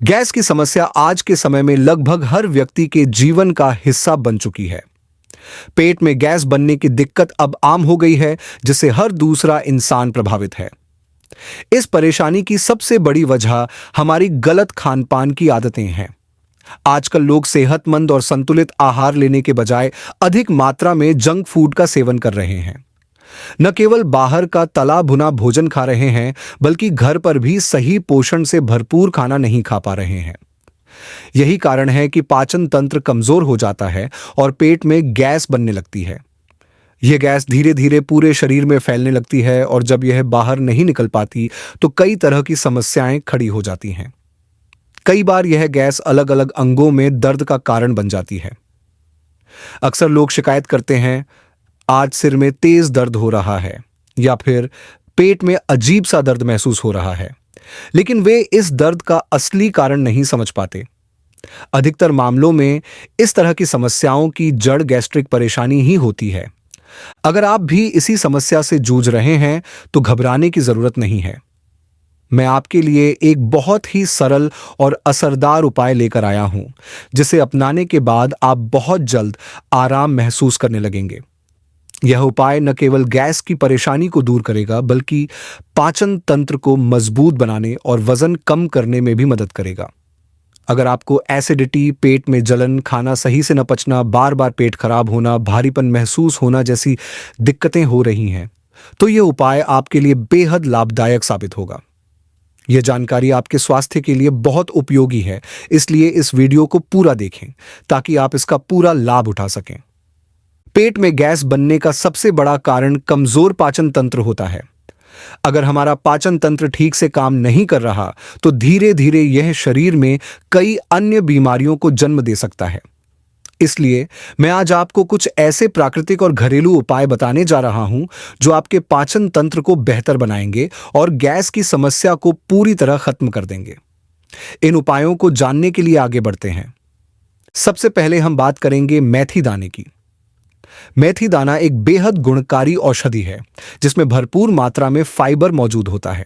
Gas की समस्या आज के समय में लगभग हर व्यक्ति के जीवन का हिस्सा बन चुकी है। पेट में गैस बनने की दिक्कत अब आम हो गई है, जिससे हर दूसरा इंसान प्रभावित है। इस परेशानी की सबसे बड़ी वजह हमारी गलत खान-पान की आदतें हैं। आजकल लोग सेहतमंद और संतुलित आहार लेने के बजाय अधिक मात्रा में जंक फूड का सेवन कर रहे हैं। न केवल बाहर का तला भुना भोजन खा रहे हैं, बल्कि घर पर भी सही पोषण से भरपूर खाना नहीं खा पा रहे हैं। यही कारण है कि पाचन तंत्र कमजोर हो जाता है और पेट में गैस बनने लगती है। यह गैस धीरे धीरे पूरे शरीर में फैलने लगती है और जब यह बाहर नहीं निकल पाती तो कई तरह की समस्याएं खड़ी हो जाती हैं। कई बार यह गैस अलग अलग अंगों में दर्द का कारण बन जाती है। अक्सर लोग शिकायत करते हैं, आज सिर में तेज दर्द हो रहा है या फिर पेट में अजीब सा दर्द महसूस हो रहा है, लेकिन वे इस दर्द का असली कारण नहीं समझ पाते। अधिकतर मामलों में इस तरह की समस्याओं की जड़ गैस्ट्रिक परेशानी ही होती है। अगर आप भी इसी समस्या से जूझ रहे हैं तो घबराने की जरूरत नहीं है। मैं आपके लिए एक बहुत ही सरल और असरदार उपाय लेकर आया हूं, जिसे अपनाने के बाद आप बहुत जल्द आराम महसूस करने लगेंगे। यह उपाय न केवल गैस की परेशानी को दूर करेगा, बल्कि पाचन तंत्र को मजबूत बनाने और वजन कम करने में भी मदद करेगा। अगर आपको एसिडिटी, पेट में जलन, खाना सही से न पचना, बार बार पेट खराब होना, भारीपन महसूस होना जैसी दिक्कतें हो रही हैं, तो यह उपाय आपके लिए बेहद लाभदायक साबित होगा। यह जानकारी आपके स्वास्थ्य के लिए बहुत उपयोगी है, इसलिए इस वीडियो को पूरा देखें ताकि आप इसका पूरा लाभ उठा सकें। पेट में गैस बनने का सबसे बड़ा कारण कमजोर पाचन तंत्र होता है। अगर हमारा पाचन तंत्र ठीक से काम नहीं कर रहा तो धीरे धीरे यह शरीर में कई अन्य बीमारियों को जन्म दे सकता है। इसलिए मैं आज आपको कुछ ऐसे प्राकृतिक और घरेलू उपाय बताने जा रहा हूं जो आपके पाचन तंत्र को बेहतर बनाएंगे और गैस की समस्या को पूरी तरह खत्म कर देंगे। इन उपायों को जानने के लिए आगे बढ़ते हैं। सबसे पहले हम बात करेंगे मेथी दाने की। मेथी दाना एक बेहद गुणकारी औषधि है, जिसमें भरपूर मात्रा में फाइबर मौजूद होता है।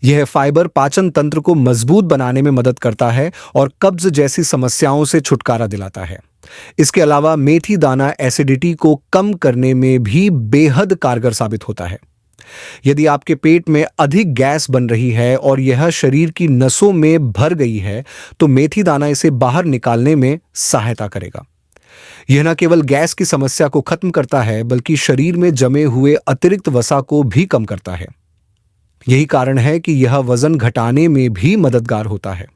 यह फाइबर पाचन तंत्र को मजबूत बनाने में मदद करता है और कब्ज जैसी समस्याओं से छुटकारा दिलाता है। इसके अलावा मेथी दाना एसिडिटी को कम करने में भी बेहद कारगर साबित होता है। यदि आपके पेट में अधिक गैस बन रही है और यह शरीर की नसों में भर गई है, तो मेथी दाना इसे बाहर निकालने में सहायता करेगा। यह न केवल गैस की समस्या को खत्म करता है, बल्कि शरीर में जमे हुए अतिरिक्त वसा को भी कम करता है। यही कारण है कि यह वजन घटाने में भी मददगार होता है।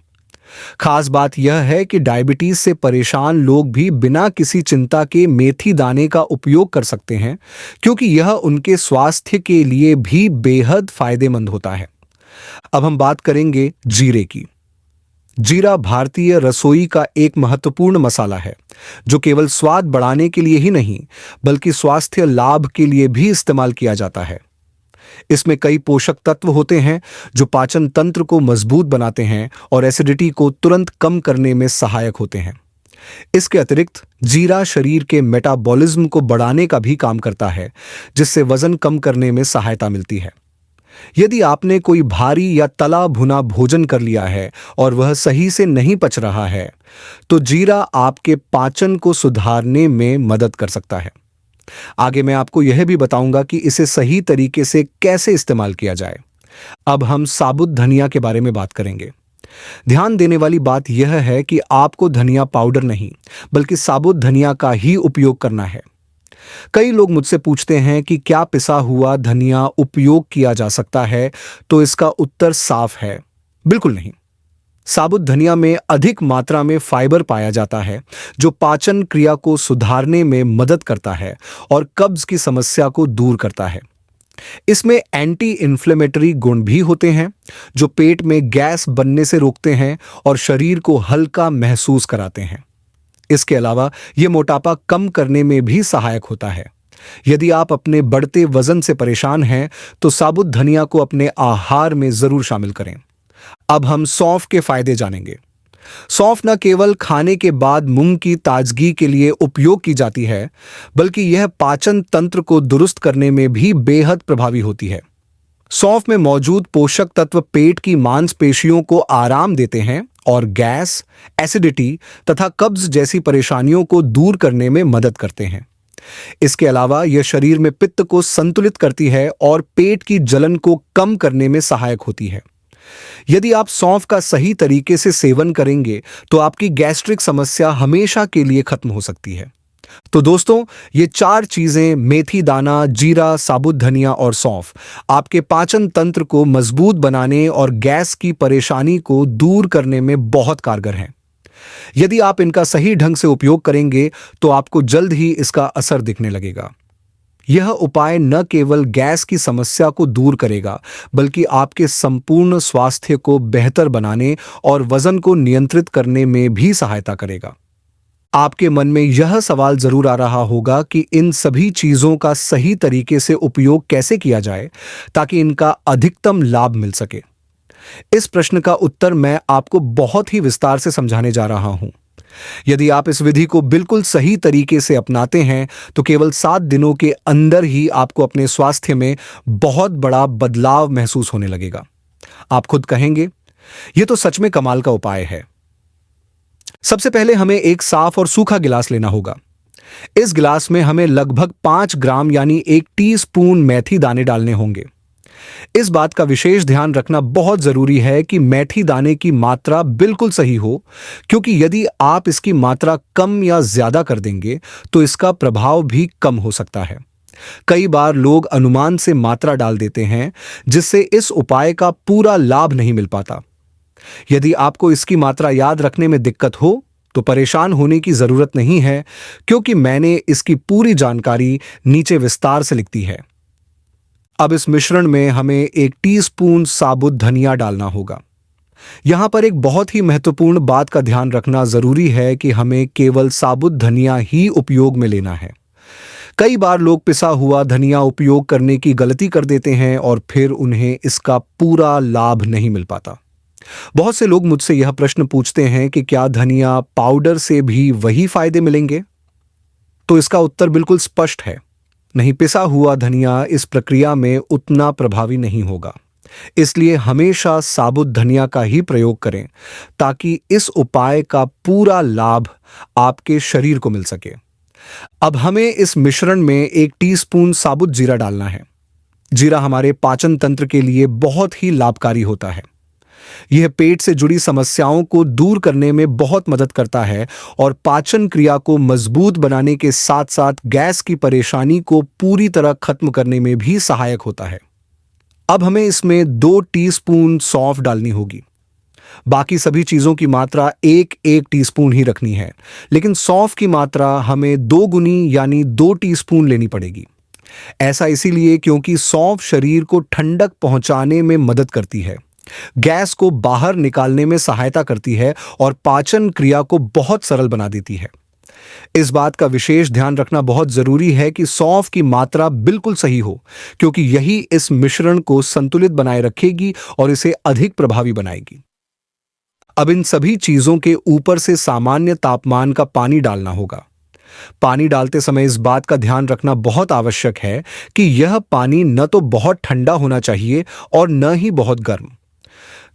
खास बात यह है कि डायबिटीज से परेशान लोग भी बिना किसी चिंता के मेथी दाने का उपयोग कर सकते हैं, क्योंकि यह उनके स्वास्थ्य के लिए भी बेहद फायदेमंद होता है। अब हम बात करेंगे जीरे की। जीरा भारतीय रसोई का एक महत्वपूर्ण मसाला है, जो केवल स्वाद बढ़ाने के लिए ही नहीं, बल्कि स्वास्थ्य लाभ के लिए भी इस्तेमाल किया जाता है। इसमें कई पोषक तत्व होते हैं जो पाचन तंत्र को मजबूत बनाते हैं और एसिडिटी को तुरंत कम करने में सहायक होते हैं। इसके अतिरिक्त जीरा शरीर के मेटाबॉलिज्म को बढ़ाने का भी काम करता है, जिससे वजन कम करने में सहायता मिलती है। यदि आपने कोई भारी या तला भुना भोजन कर लिया है और वह सही से नहीं पच रहा है, तो जीरा आपके पाचन को सुधारने में मदद कर सकता है। आगे मैं आपको यह भी बताऊंगा कि इसे सही तरीके से कैसे इस्तेमाल किया जाए। अब हम साबुत धनिया के बारे में बात करेंगे। ध्यान देने वाली बात यह है कि आपको धनिया पाउडर नहीं, बल्कि साबुत धनिया का ही उपयोग करना है। कई लोग मुझसे पूछते हैं कि क्या पिसा हुआ धनिया उपयोग किया जा सकता है, तो इसका उत्तर साफ है, बिल्कुल नहीं। साबुत धनिया में अधिक मात्रा में फाइबर पाया जाता है, जो पाचन क्रिया को सुधारने में मदद करता है और कब्ज की समस्या को दूर करता है। इसमें एंटी इन्फ्लेमेटरी गुण भी होते हैं, जो पेट में गैस बनने से रोकते हैं और शरीर को हल्का महसूस कराते हैं। इसके अलावा यह मोटापा कम करने में भी सहायक होता है। यदि आप अपने बढ़ते वजन से परेशान हैं, तो साबुत धनिया को अपने आहार में जरूर शामिल करें। अब हम सौंफ के फायदे जानेंगे। सौंफ न केवल खाने के बाद मुंह की ताजगी के लिए उपयोग की जाती है, बल्कि यह पाचन तंत्र को दुरुस्त करने में भी बेहद प्रभावी होती है। सौंफ में मौजूद पोषक तत्व पेट की मांसपेशियों को आराम देते हैं और गैस, एसिडिटी तथा कब्ज जैसी परेशानियों को दूर करने में मदद करते हैं। इसके अलावा यह शरीर में पित्त को संतुलित करती है और पेट की जलन को कम करने में सहायक होती है। यदि आप सौंफ का सही तरीके से सेवन करेंगे तो आपकी गैस्ट्रिक समस्या हमेशा के लिए खत्म हो सकती है। तो दोस्तों, ये 4 चीजें मेथी दाना, जीरा, साबुत धनिया और सौंफ आपके पाचन तंत्र को मजबूत बनाने और गैस की परेशानी को दूर करने में बहुत कारगर हैं। यदि आप इनका सही ढंग से उपयोग करेंगे तो आपको जल्द ही इसका असर दिखने लगेगा। यह उपाय न केवल गैस की समस्या को दूर करेगा, बल्कि आपके संपूर्ण स्वास्थ्य को बेहतर बनाने और वजन को नियंत्रित करने में भी सहायता करेगा। आपके मन में यह सवाल जरूर आ रहा होगा कि इन सभी चीजों का सही तरीके से उपयोग कैसे किया जाए ताकि इनका अधिकतम लाभ मिल सके। इस प्रश्न का उत्तर मैं आपको बहुत ही विस्तार से समझाने जा रहा हूं। यदि आप इस विधि को बिल्कुल सही तरीके से अपनाते हैं तो केवल 7 दिनों के अंदर ही आपको अपने स्वास्थ्य में बहुत बड़ा बदलाव महसूस होने लगेगा। आप खुद कहेंगे, यह तो सच में कमाल का उपाय है। सबसे पहले हमें एक साफ और सूखा गिलास लेना होगा। इस गिलास में हमें लगभग 5 ग्राम यानी 1 टीस्पून मेथी दाने डालने होंगे। इस बात का विशेष ध्यान रखना बहुत जरूरी है कि मेथी दाने की मात्रा बिल्कुल सही हो, क्योंकि यदि आप इसकी मात्रा कम या ज्यादा कर देंगे तो इसका प्रभाव भी कम हो सकता है। कई बार लोग अनुमान से मात्रा डाल देते हैं, जिससे इस उपाय का पूरा लाभ नहीं मिल पाता। यदि आपको इसकी मात्रा याद रखने में दिक्कत हो तो परेशान होने की जरूरत नहीं है, क्योंकि मैंने इसकी पूरी जानकारी नीचे विस्तार से लिख दी है। अब इस मिश्रण में हमें 1 टीस्पून साबुत धनिया डालना होगा। यहां पर एक बहुत ही महत्वपूर्ण बात का ध्यान रखना जरूरी है कि हमें केवल साबुत धनिया ही उपयोग में लेना है। कई बार लोग पिसा हुआ धनिया उपयोग करने की गलती कर देते हैं और फिर उन्हें इसका पूरा लाभ नहीं मिल पाता। बहुत से लोग मुझसे यह प्रश्न पूछते हैं कि क्या धनिया पाउडर से भी वही फायदे मिलेंगे? तो इसका उत्तर बिल्कुल स्पष्ट है, नहीं। पिसा हुआ धनिया इस प्रक्रिया में उतना प्रभावी नहीं होगा। इसलिए हमेशा साबुत धनिया का ही प्रयोग करें ताकि इस उपाय का पूरा लाभ आपके शरीर को मिल सके। अब हमें इस मिश्रण में 1 टीस्पून साबुत जीरा डालना है। जीरा हमारे पाचन तंत्र के लिए बहुत ही लाभकारी होता है। यह पेट से जुड़ी समस्याओं को दूर करने में बहुत मदद करता है और पाचन क्रिया को मजबूत बनाने के साथ साथ गैस की परेशानी को पूरी तरह खत्म करने में भी सहायक होता है। अब हमें इसमें 2 टीस्पून सौंफ डालनी होगी। बाकी सभी चीजों की मात्रा 1-1 टीस्पून ही रखनी है, लेकिन सौंफ की मात्रा हमें 2 गुनी यानी 2 टीस्पून लेनी पड़ेगी। ऐसा इसीलिए क्योंकि सौंफ शरीर को ठंडक पहुंचाने में मदद करती है, गैस को बाहर निकालने में सहायता करती है और पाचन क्रिया को बहुत सरल बना देती है। इस बात का विशेष ध्यान रखना बहुत जरूरी है कि सौंफ की मात्रा बिल्कुल सही हो, क्योंकि यही इस मिश्रण को संतुलित बनाए रखेगी और इसे अधिक प्रभावी बनाएगी। अब इन सभी चीजों के ऊपर से सामान्य तापमान का पानी डालना होगा। पानी डालते समय इस बात का ध्यान रखना बहुत आवश्यक है कि यह पानी न तो बहुत ठंडा होना चाहिए और न ही बहुत गर्म।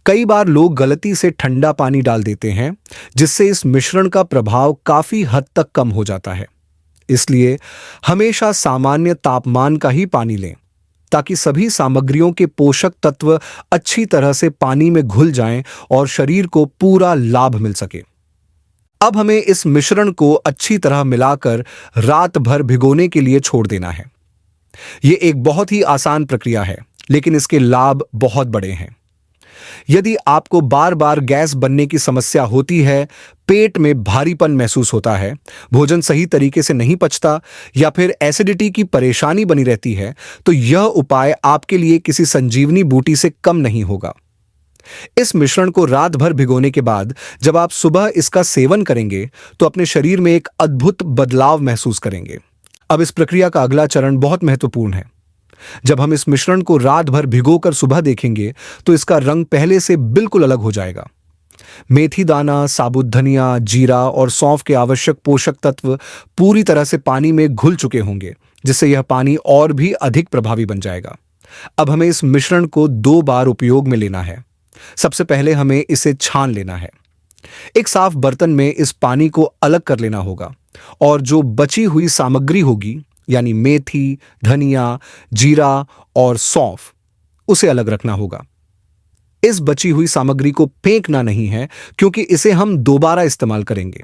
कई बार लोग गलती से ठंडा पानी डाल देते हैं, जिससे इस मिश्रण का प्रभाव काफी हद तक कम हो जाता है। इसलिए हमेशा सामान्य तापमान का ही पानी लें, ताकि सभी सामग्रियों के पोषक तत्व अच्छी तरह से पानी में घुल जाएं और शरीर को पूरा लाभ मिल सके। अब हमें इस मिश्रण को अच्छी तरह मिलाकर रात भर भिगोने के लिए छोड़ देना है। यह एक बहुत ही आसान प्रक्रिया है, लेकिन इसके लाभ बहुत बड़े हैं। यदि आपको बार बार गैस बनने की समस्या होती है, पेट में भारीपन महसूस होता है, भोजन सही तरीके से नहीं पचता या फिर एसिडिटी की परेशानी बनी रहती है, तो यह उपाय आपके लिए किसी संजीवनी बूटी से कम नहीं होगा। इस मिश्रण को रात भर भिगोने के बाद जब आप सुबह इसका सेवन करेंगे तो अपने शरीर में एक अद्भुत बदलाव महसूस करेंगे। अब इस प्रक्रिया का अगला चरण बहुत महत्वपूर्ण है। जब हम इस मिश्रण को रात भर भिगोकर सुबह देखेंगे तो इसका रंग पहले से बिल्कुल अलग हो जाएगा। मेथी दाना, साबुत धनिया, जीरा और सौंफ के आवश्यक पोषक तत्व पूरी तरह से पानी में घुल चुके होंगे, जिससे यह पानी और भी अधिक प्रभावी बन जाएगा। अब हमें इस मिश्रण को 2 बार उपयोग में लेना है। सबसे पहले हमें इसे छान लेना है। एक साफ बर्तन में इस पानी को अलग कर लेना होगा और जो बची हुई सामग्री होगी, यानी मेथी, धनिया, जीरा और सौंफ, उसे अलग रखना होगा। इस बची हुई सामग्री को फेंकना नहीं है, क्योंकि इसे हम दोबारा इस्तेमाल करेंगे।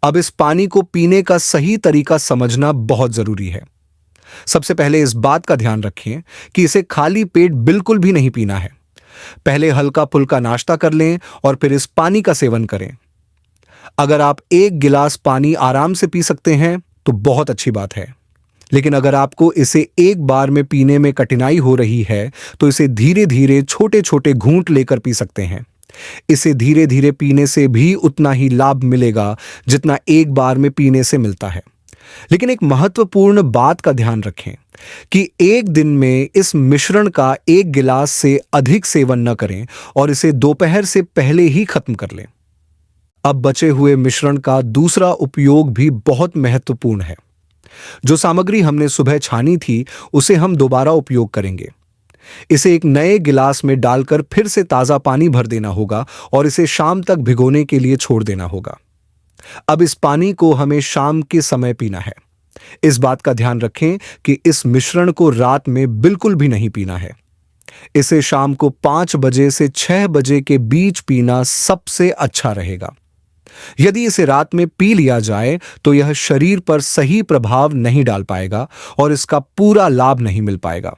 अब इस पानी को पीने का सही तरीका समझना बहुत जरूरी है। सबसे पहले इस बात का ध्यान रखें कि इसे खाली पेट बिल्कुल भी नहीं पीना है। पहले हल्का फुल्का नाश्ता कर लें और फिर इस पानी का सेवन करें। अगर आप 1 गिलास पानी आराम से पी सकते हैं तो बहुत अच्छी बात है, लेकिन अगर आपको इसे एक बार में पीने में कठिनाई हो रही है तो इसे धीरे धीरे छोटे छोटे घूंट लेकर पी सकते हैं। इसे धीरे धीरे पीने से भी उतना ही लाभ मिलेगा जितना एक बार में पीने से मिलता है। लेकिन एक महत्वपूर्ण बात का ध्यान रखें कि एक दिन में इस मिश्रण का 1 गिलास से अधिक सेवन न करें और इसे दोपहर से पहले ही खत्म कर लें। अब बचे हुए मिश्रण का दूसरा उपयोग भी बहुत महत्वपूर्ण है। जो सामग्री हमने सुबह छानी थी उसे हम दोबारा उपयोग करेंगे। इसे एक नए गिलास में डालकर फिर से ताजा पानी भर देना होगा और इसे शाम तक भिगोने के लिए छोड़ देना होगा। अब इस पानी को हमें शाम के समय पीना है। इस बात का ध्यान रखें कि इस मिश्रण को रात में बिल्कुल भी नहीं पीना है। इसे शाम को 5 बजे से 6 बजे के बीच पीना सबसे अच्छा रहेगा। यदि इसे रात में पी लिया जाए तो यह शरीर पर सही प्रभाव नहीं डाल पाएगा और इसका पूरा लाभ नहीं मिल पाएगा।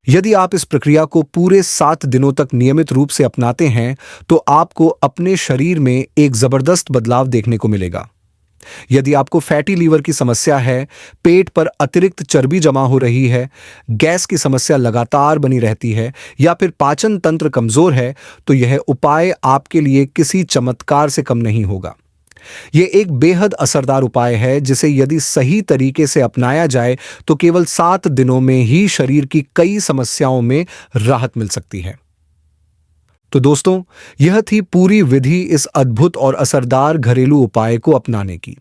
यदि आप इस प्रक्रिया को पूरे 7 दिनों तक नियमित रूप से अपनाते हैं तो आपको अपने शरीर में एक जबरदस्त बदलाव देखने को मिलेगा। यदि आपको फैटी लीवर की समस्या है, पेट पर अतिरिक्त चर्बी जमा हो रही है, गैस की समस्या लगातार बनी रहती है या फिर पाचन तंत्र कमजोर है, तो यह उपाय आपके लिए किसी चमत्कार से कम नहीं होगा। यह एक बेहद असरदार उपाय है जिसे यदि सही तरीके से अपनाया जाए तो केवल 7 दिनों में ही शरीर की कई समस्याओं में राहत मिल सकती है। तो दोस्तों, यह थी पूरी विधि इस अद्भुत और असरदार घरेलू उपाय को अपनाने की।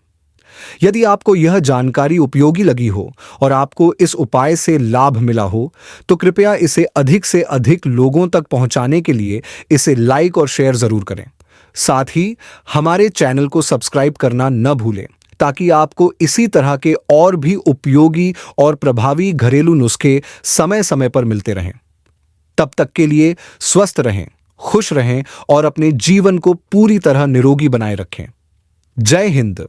यदि आपको यह जानकारी उपयोगी लगी हो और आपको इस उपाय से लाभ मिला हो तो कृपया इसे अधिक से अधिक लोगों तक पहुंचाने के लिए इसे लाइक और शेयर जरूर करें। साथ ही हमारे चैनल को सब्सक्राइब करना न भूलें ताकि आपको इसी तरह के और भी उपयोगी और प्रभावी घरेलू नुस्खे समय समय पर मिलते रहें। तब तक के लिए स्वस्थ रहें, खुश रहें और अपने जीवन को पूरी तरह निरोगी बनाए रखें। जय हिंद।